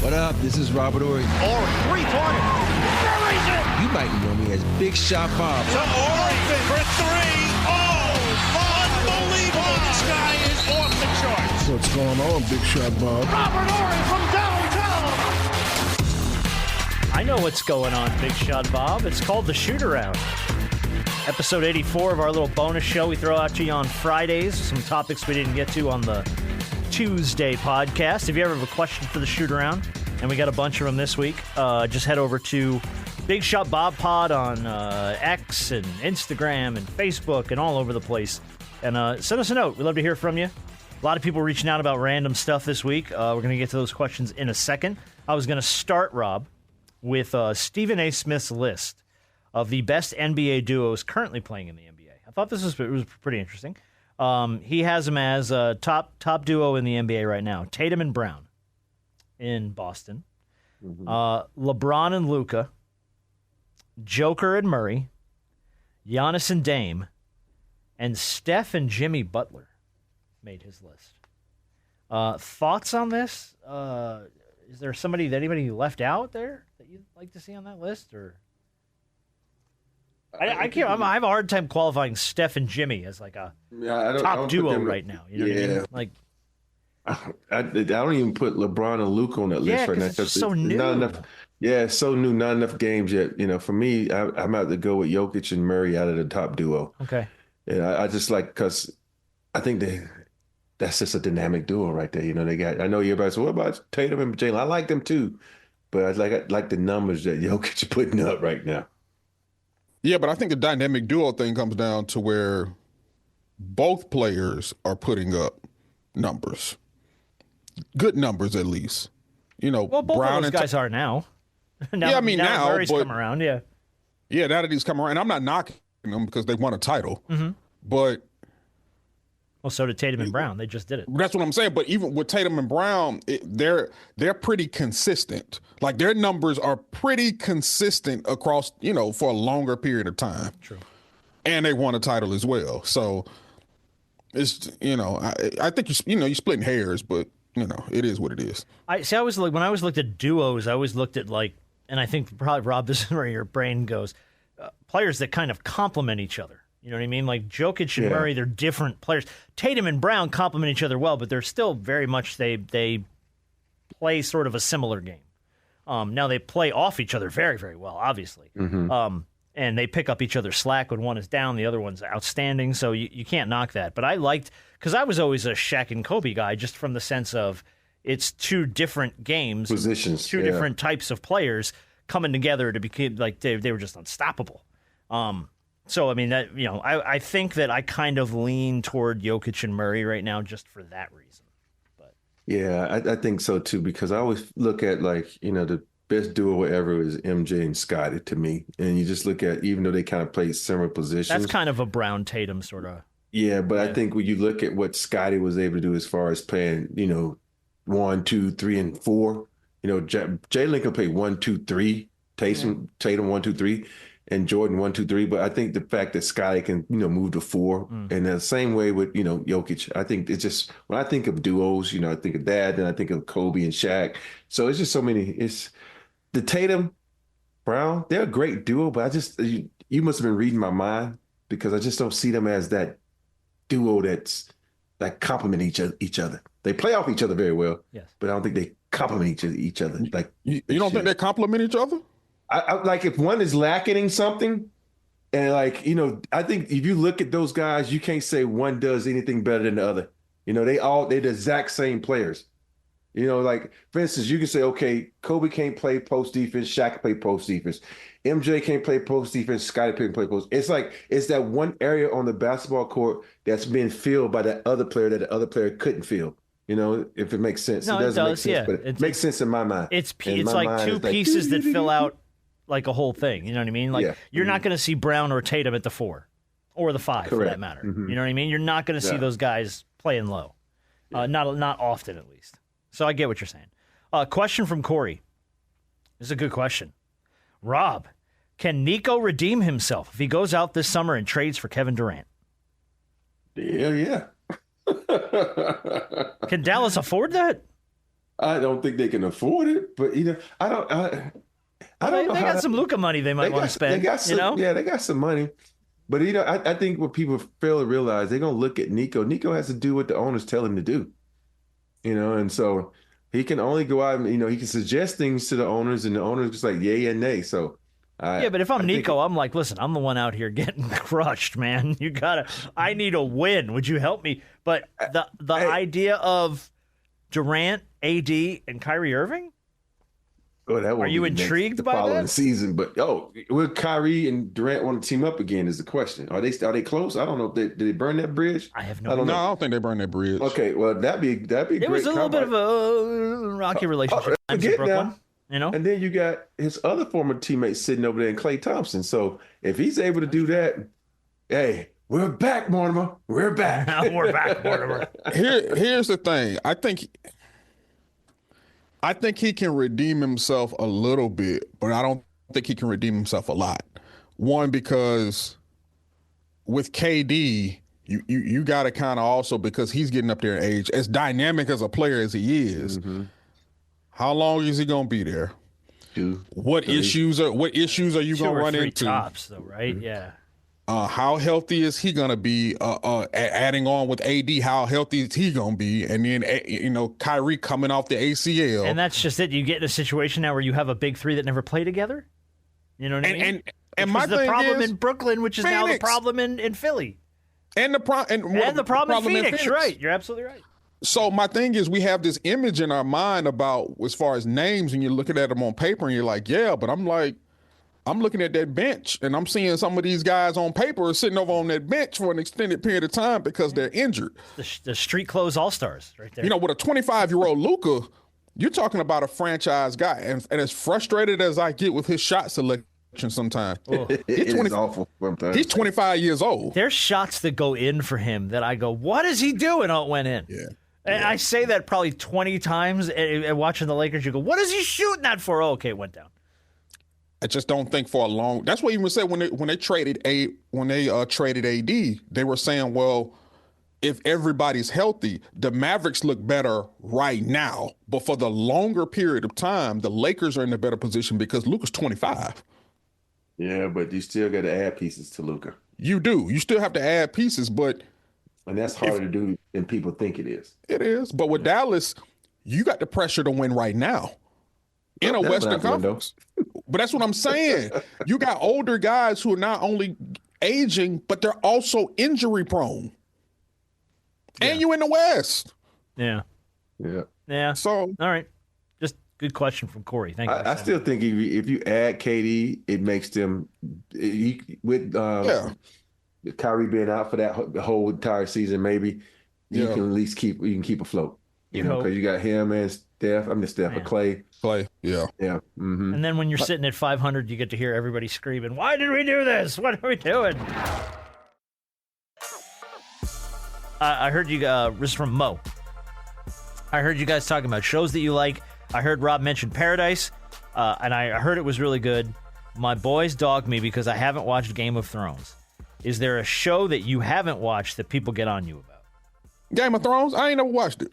What up? This is Robert Ory. Ory, three-pointer. Buries it. You might know me as Big Shot Bob. To Ory for three. Oh, unbelievable. This guy is off the charts. What's going on, Big Shot Bob? Robert Ory from downtown. I know what's going on, Big Shot Bob. It's called the Shoot-Around. Episode 84 of our little bonus show we throw out to you on Fridays. Some topics we didn't get to on the Tuesday podcast. If you ever have a question for the Shoot-Around, and we got a bunch of them this week, just head over to Big Shot Bob Pod on X and Instagram and Facebook and all over the place. And send us a note. We'd love to hear from you. A lot of people reaching out about random stuff this week. We're going to get to those questions in a second. I was going to start, Rob, with Stephen A. Smith's list of the best NBA duos currently playing in the NBA. I thought it was pretty interesting. He has them as a top duo in the NBA right now. Tatum and Brown in Boston. Mm-hmm. LeBron and Luka. Joker and Murray. Giannis and Dame. And Steph and Jimmy Butler made his list. Thoughts on this? Is there anybody left out there that you'd like to see on that list? Or I have a hard time qualifying Steph and Jimmy as like a top duo right now. You know what I mean? Like, I don't even put LeBron and Luka on that list right now. It's so new. Not enough. Yeah, it's so new. Not enough games yet. You know, for me, I'm out to go with Jokic and Murray out of the top duo. Okay. And I just like, because I think that's just a dynamic duo right there. You know, I know everybody says, what about Tatum and Jalen? I like them too, but I like the numbers that Jokic is putting up right now. Yeah, but I think the dynamic duo thing comes down to where both players are putting up numbers, good numbers at least. You know, well, both Brown of those guys are now. Now Murray's but come around. Yeah, now that he's come around, I'm not knocking them because they won a title, but. Well, so did Tatum and Brown. They just did it. That's what I'm saying. But even with Tatum and Brown, they're pretty consistent. Like, their numbers are pretty consistent across, for a longer period of time. True. And they won a title as well. So it's, I think you're splitting hairs, but it is what it is. When I was looked at duos, I always looked at and I think probably, Rob, this is where your brain goes, players that kind of complement each other. You know what I mean? Like Jokic and Murray, they're different players. Tatum and Brown complement each other well, but they're still very much, they play sort of a similar game. Now they play off each other very, very well, obviously. Mm-hmm. And they pick up each other's slack when one is down, the other one's outstanding, so you can't knock that. But I liked, because I was always a Shaq and Kobe guy, just from the sense of it's two different games. Positions. Two different types of players coming together to be like they were just unstoppable. So, I mean, that I think that I kind of lean toward Jokic and Murray right now just for that reason. But yeah, I think so, too, because I always look at, the best duo ever is MJ and Scottie to me. And you just look at, even though they kind of play similar positions. That's kind of a Brown-Tatum sort of. Yeah, but I think when you look at what Scottie was able to do as far as playing, 1, 2, 3, and 4, Jalen can play 1, 2, 3, Tatum 1, 2, 3. And Jordan 1, 2, 3, but I think the fact that Scottie can, move to 4, and the same way with, Jokic. I think it's just, when I think of duos, I think of that, then I think of Kobe and Shaq. So it's just so many. It's the Tatum, Brown. They're a great duo, but you must have been reading my mind, because I just don't see them as that duo that complement each other. They play off each other very well, yes, but I don't think they complement each other. Like you don't think they complement each other? I like, if one is lacking in something, and I think if you look at those guys, you can't say one does anything better than the other. They're the exact same players. For instance, you can say, okay, Kobe can't play post defense, Shaq can play post defense, MJ can't play post defense, Scottie can't play post. It's that one area on the basketball court that's been filled by that other player that the other player couldn't fill. If it makes sense. No, it doesn't make sense, yeah. But it makes sense in my mind. It's like two pieces that fill out like a whole thing. You know what I mean? Like, you're not going to see Brown or Tatum at the 4 or the 5 for that matter. Mm-hmm. You know what I mean? You're not going to see those guys playing low. Not often, at least. So I get what you're saying. Question from Corey. This is a good question. Rob, can Nico redeem himself if he goes out this summer and trades for Kevin Durant? Yeah. Can Dallas afford that? I don't think they can afford it, but I don't know. They got some Luka money they might want to spend. They got some, Yeah, they got some money. But I think what people fail to realize, they're gonna look at Nico. Nico has to do what the owners tell him to do. And so he can only go out and he can suggest things to the owners, and the owners just like yay and nay. So but if I'm Nico, I'm like, listen, I'm the one out here getting crushed, man. I need a win. Would you help me? But the idea of Durant, AD, and Kyrie Irving? Oh, that are you intrigued by following that? Season? But will Kyrie and Durant want to team up again? Is the question. Are they close? I don't know. Did they burn that bridge? I have no idea. No, I don't think they burned that bridge. Okay, well that'd be great. It was a little bit of a rocky relationship in Brooklyn. And then you got his other former teammate sitting over there in Klay Thompson. So if he's able to do that, hey, we're back, Mortimer. We're back. We're back, Mortimer. Here's the thing. I think he can redeem himself a little bit, but I don't think he can redeem himself a lot. One, because with KD, you got to kind of also, because he's getting up there in age, as dynamic as a player as he is, how long is he going to be there? What issues are you going to run into? Tops, though, right? Yeah. How healthy is he going to be? Adding on with AD, how healthy is he going to be? And then, Kyrie coming off the ACL. And that's just it. You get in a situation now where you have a big three that never play together. You know what I mean? And my the problem in Brooklyn, which is Phoenix. now the problem in Philly. And the problem in Phoenix. Right. You're absolutely right. So my thing is, we have this image in our mind about, as far as names, and you're looking at them on paper and you're like, yeah, but I'm looking at that bench and I'm seeing some of these guys on paper sitting over on that bench for an extended period of time because they're injured. The street clothes all-stars right there. With a 25-year-old Luka, you're talking about a franchise guy. And as frustrated as I get with his shot selection sometimes, it is awful sometimes. He's 25 years old. There's shots that go in for him that I go, what is he doing? Oh, it went in. Yeah. And I say that probably 20 times and watching the Lakers, you go, what is he shooting that for? Oh, okay, it went down. I just don't think for a long. That's what even said when they traded AD, they were saying, well, if everybody's healthy, the Mavericks look better right now, but for the longer period of time, the Lakers are in a better position because Luka's 25. Yeah, but you still got to add pieces to Luka. You do. You still have to add pieces, and that's harder to do than people think it is. It is, but with Dallas, you got the pressure to win right now in a Western Conference. But that's what I'm saying. You got older guys who are not only aging, but they're also injury prone. Yeah. And you in the West. Yeah. So, all right. Just good question from Corey. Thank you. I still think if you add KD, it makes them with Kyrie being out for the whole entire season. Maybe you can at least keep afloat. Because you got him and Steph. Klay. Klay, yeah. Mm-hmm. And then when you're sitting at 500, you get to hear everybody screaming, "Why did we do this? What are we doing?" I heard you. This is from Mo. I heard you guys talking about shows that you like. I heard Rob mention Paradise, and I heard it was really good. My boys dogged me because I haven't watched Game of Thrones. Is there a show that you haven't watched that people get on you about? Game of Thrones? I ain't never watched it.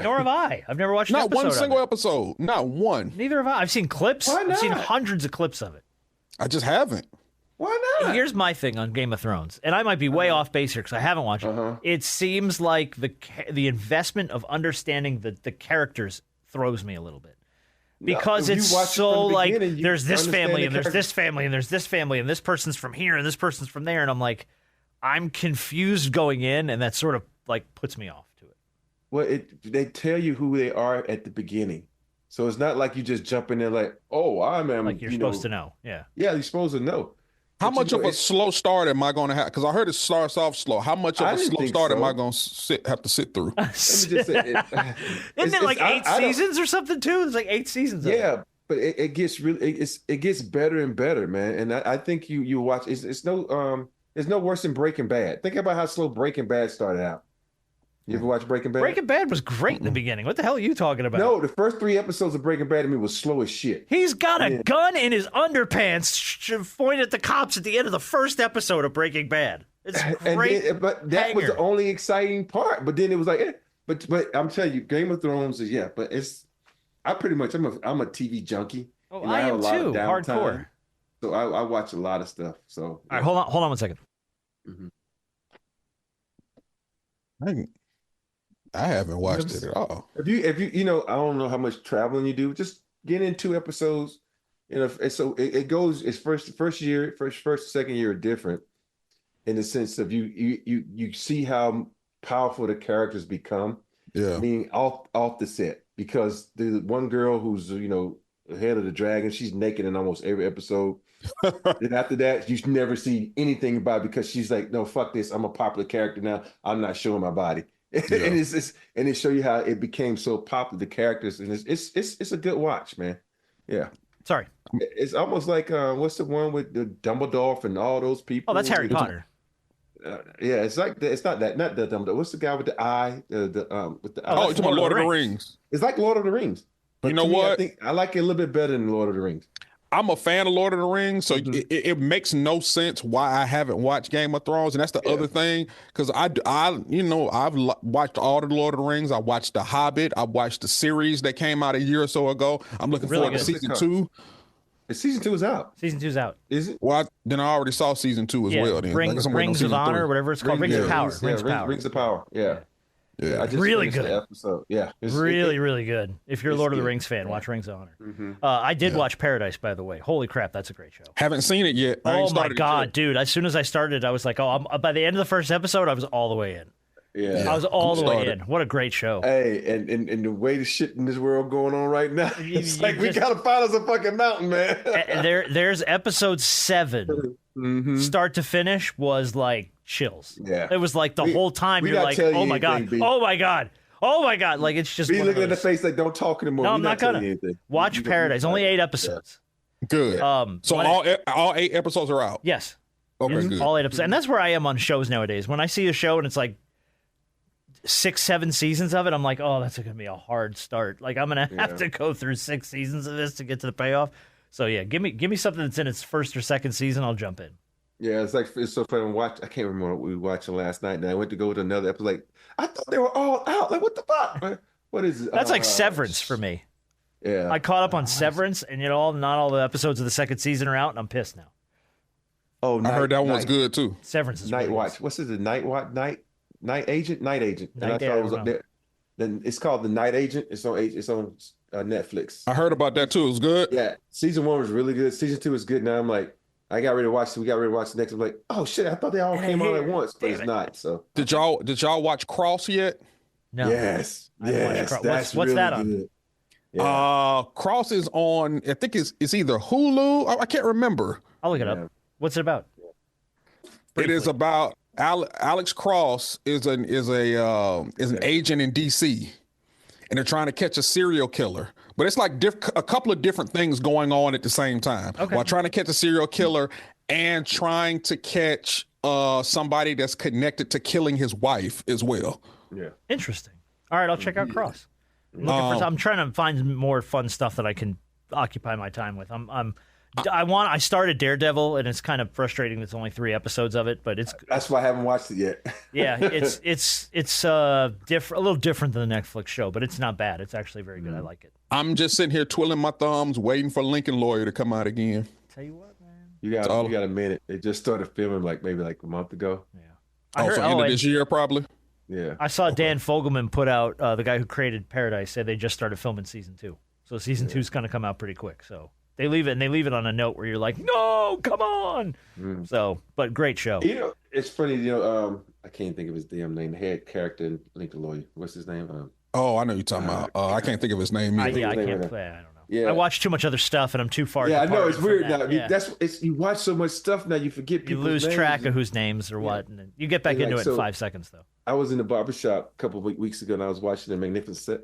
Nor have I. I've never watched not one single episode. Not one. Neither have I. I've seen clips. Why not? I've seen hundreds of clips of it. I just haven't. Why not? Here's my thing on Game of Thrones, and I might be way off base here because I haven't watched it. It seems like the investment of understanding the characters throws me a little bit. Because it's so like there's this family and there's this family and there's this family and this person's from here and this person's from there, and I'm like, I'm confused going in, and that sort of like puts me off to it. Well, they tell you who they are at the beginning, so it's not like you just jump in there like, oh, I'm like you're supposed to know. Yeah, you're supposed to know. How much of a slow start am I going to have? Because I heard it starts off slow. How much of a slow start am I going to have to sit through? Let me just say, isn't it like 8 seasons or something too? It's like 8 seasons. Yeah, but it gets it gets better and better, man. And I think you watch. It's no worse than Breaking Bad. Think about how slow Breaking Bad started out. You ever watch Breaking Bad? Breaking Bad was great in the beginning. What the hell are you talking about? No, the first 3 episodes of Breaking Bad to me was slow as shit. He's got a gun in his underpants pointing at the cops at the end of the first episode of Breaking Bad. It's great. But that was the only exciting part. But then it was like, but I'm telling you, Game of Thrones is, but it's I'm a TV junkie. Oh, You know, I have am a lot of too. downtime, Hardcore. So I watch a lot of stuff. So All right, hold on 1 second. Mhm. I haven't watched it at all. If you know, I don't know how much traveling you do. Just get in 2 episodes. You know, it goes. It's first year, second year are different in the sense of you see how powerful the characters become. Yeah. Meaning off the set, because the one girl who's head of the dragon, she's naked in almost every episode. Then after that, you never see anything about it because she's like, no, fuck this. I'm a popular character now. I'm not showing my body. Yeah. and it show you how it became so popular, the characters, and it's a good watch, man. Yeah. Sorry. It's almost like what's the one with the Dumbledore and all those people? Oh, that's Harry Potter. Yeah, it's like it's not the Dumbledore. What's the guy with the eye? With the eye. Oh, it's about Lord of the Rings. It's like Lord of the Rings. But You know to me, what? I think I like it a little bit better than Lord of the Rings. I'm a fan of Lord of the Rings, so Mhm. it makes no sense why I haven't watched Game of Thrones, and that's the other thing. Because I've watched all the Lord of the Rings. I watched The Hobbit. I watched the series that came out a year or so ago. I'm looking Really forward to good. season 2. Season 2 is out. Season 2's out. Is it? Well, then I already saw season 2 as well. Then Rings of Honor, whatever it's called. Rings of Power. Rings of Power. Rings of Power. Yeah. Yeah. I just Really finished the good. episode. Yeah. Really good. If you're a it's Lord of the good. Rings fan, watch Rings of Honor. Mhm. I did watch Paradise, by the way. Holy crap, that's a great show. Haven't seen it yet. I ain't Oh my started it god, yet. dude! As soon as I started, I was like, "Oh!" By the end of the first episode, I was all the way in. Yeah. I was all the way started. in. What a great show! Hey, and the way the shit in this world going on right now, it's like we just- gotta find us a fucking mountain, man. There's episode 7, Mhm. start to finish, was like chills. Yeah. It was like the whole time we you're not like, tell you "Oh my god! anything, B. Oh my god! Oh my god!" Like it's just Be one of looking at the those. face like don't talk anymore. No, We I'm not telling gonna. you anything. Watch You- Paradise. Only 8 episodes. Good. So what- all 8 episodes are out. Yes. Okay, Yes, good. all 8 episodes. And that's where I am on shows nowadays. When I see a show and it's like 6, 7 seasons of it, I'm like, oh, that's going to be a hard start. Like I'm going to have to go through 6 seasons of this to get to the payoff. So yeah, give me something that's in its first or second season. I'll jump in. Yeah, it's so funny to watch. I can't remember what we were watching last night, and I went to go to another episode. Like I thought they were all out. Like what the fuck? What is it? That's like Severance for me. Yeah, I caught up on Severance, and not all the episodes of the second season are out, and I'm pissed now. Oh, I heard that one's good too. Severance is Night really Watch. What's it? The Night Watch? Night Agent. And I thought it was up there. Then it's called The Night Agent. It's on Netflix. I heard about that too. It was good. Yeah, season 1 was really good. Season 2 is good. Now I'm like, I got ready to watch. We got ready to watch the next. I'm like, oh shit! I thought they all came out at once, but it's not. So Did y'all watch Cross yet? No. yes, I haven't watched yes, Cross. that's What's really that on? good. Yeah. Cross is on. I think it's either Hulu. I can't remember. I'll look it up. What's it about? It is about Alex Cross is an agent in DC, and they're trying to catch a serial killer. But it's like a couple of different things going on at the same time. Okay. While trying to catch a serial killer and trying to catch somebody that's connected to killing his wife as well. Yeah. Interesting. All right, I'll check out Cross. I'm trying to find more fun stuff that I can occupy my time with. I started Daredevil, and it's kind of frustrating. There's only 3 episodes of it, but it's That's why I haven't watched it yet. yeah, it's a little different than the Netflix show, but it's not bad. It's actually very good. I like it. I'm just sitting here twiddling my thumbs, waiting for Lincoln Lawyer to come out again. Tell you what, man. You got a minute. It just started filming maybe a month ago. Yeah. End of this year, probably. Yeah. I saw Dan Fogelman put out the guy who created Paradise said they just started filming season 2, so season 2 is going to come out pretty quick. So. They leave it on a note where you're like, no, come on. So, but great show. It's funny. I can't think of his damn name. The head character in Lincoln Lawyer. What's his name? Oh, I know you're talking about. I can't think of his name either. I can't play. I don't know. Yeah. I watch too much other stuff, and I'm too far. Yeah, I know it's weird that. now. Yeah. You watch so much stuff now, you forget You people's lose names. track of whose names or what, and then you get back into it in 5 seconds, though. I was in the barbershop a couple of weeks ago, and I was watching the Magnificent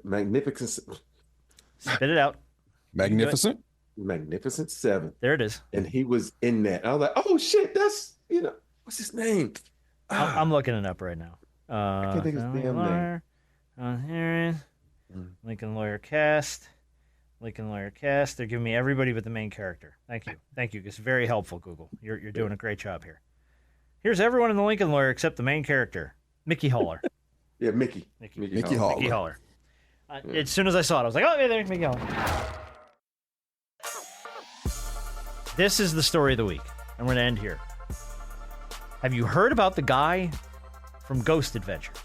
Spit it out. Magnificent Seven. There it is. And he was in that. I was like, oh shit, that's what's his name? I'm looking it up right now. I can't think of his damn name. Here, Lincoln Lawyer cast. They're giving me everybody but the main character. Thank you. It's very helpful, Google. You're doing a great job here. Here's everyone in the Lincoln Lawyer except the main character, Mickey Haller. Yeah, Mickey Haller. Mickey Haller. As soon as I saw it, I was like, oh, yeah, there we go. This is the story of the week, and we're going to end here. Have you heard about the guy from Ghost Adventures,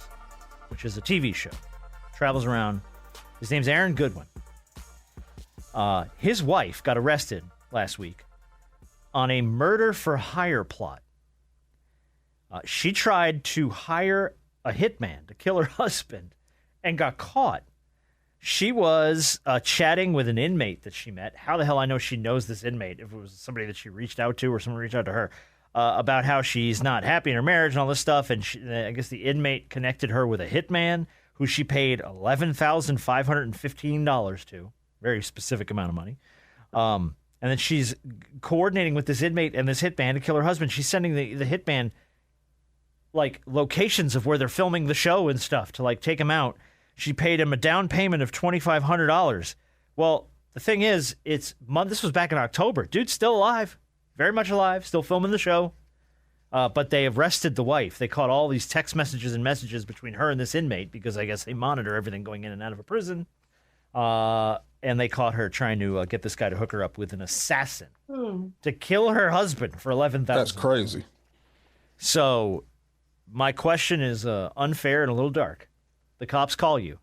which is a TV show? Travels around. His name's Aaron Goodwin. His wife got arrested last week on a murder-for-hire plot. She tried to hire a hitman to kill her husband and got caught. She was chatting with an inmate that she met. How the hell I know she knows this inmate, if it was somebody that she reached out to or someone reached out to her, about how she's not happy in her marriage and all this stuff. And I guess the inmate connected her with a hitman who she paid $11,515 to. Very specific amount of money. And then she's coordinating with this inmate and this hitman to kill her husband. She's sending the hitman like locations of where they're filming the show and stuff to like take him out. She paid him a down payment of $2,500. Well, the thing is, this was back in October. Dude's still alive, very much alive, still filming the show. But they arrested the wife. They caught all these text messages and messages between her and this inmate because I guess they monitor everything going in and out of a prison. And they caught her trying to get this guy to hook her up with an assassin to kill her husband for $11,000. That's crazy. So my question is unfair and a little dark. The cops call you,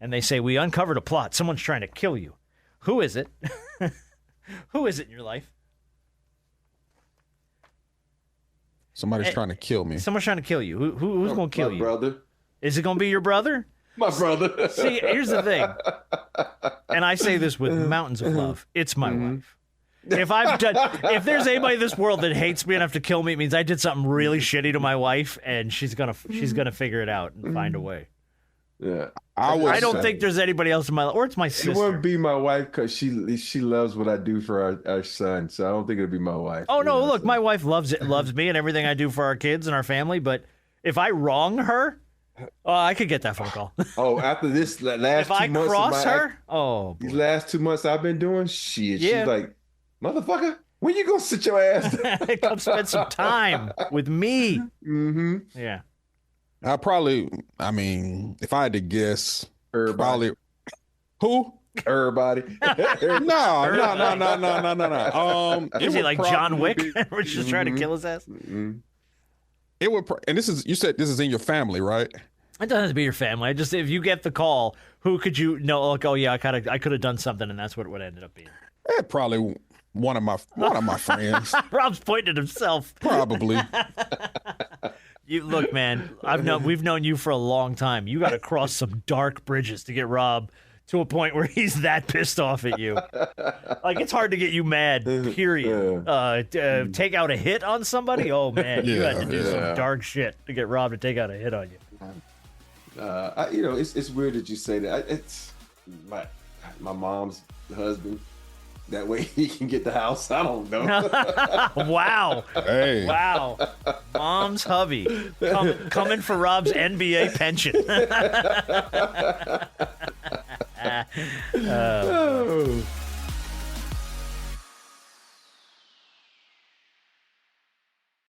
and they say, we uncovered a plot. Someone's trying to kill you. Who is it? Who is it in your life? Somebody's trying to kill me. Someone's trying to kill you. Who's going to kill you? My brother. Is it going to be your brother? My brother. See, here's the thing. And I say this with mountains of love. It's my wife. If there's anybody in this world that hates me enough to kill me, it means I did something really shitty to my wife, and she's gonna figure it out and find a way. Yeah, I don't think there's anybody else in my life, or it's my sister. It wouldn't be my wife because she loves what I do for our son, so I don't think it'd be my wife. Oh no, look, my wife loves me and everything I do for our kids and our family, but if I wrong her, I could get that phone call. Oh, after this last 2 months, if I cross her, boy. These last 2 months I've been doing shit. Yeah. She's like, motherfucker, when you gonna sit your ass down? Come spend some time with me. Mm-hmm. Yeah. if I had to guess, Everybody. probably who? Everybody. No. Is he like John Wick? Be, We're just trying to kill his ass? it would, and you said this is in your family, right? It doesn't have to be your family. If you get the call, who could you know? Like, oh yeah, I could have done something, and that's what it would ended up being. Probably one of my friends. Rob's pointing at himself. Probably. You look, man. We've known you for a long time. You got to cross some dark bridges to get Rob to a point where he's that pissed off at you. Like, it's hard to get you mad. Period. Take out a hit on somebody. Oh man, you had to do some dark shit to get Rob to take out a hit on you. It's weird that you say that. It's my mom's husband. That way he can get the house. I don't know. Wow. Hey. Wow. Mom's hubby. Coming for Rob's NBA pension.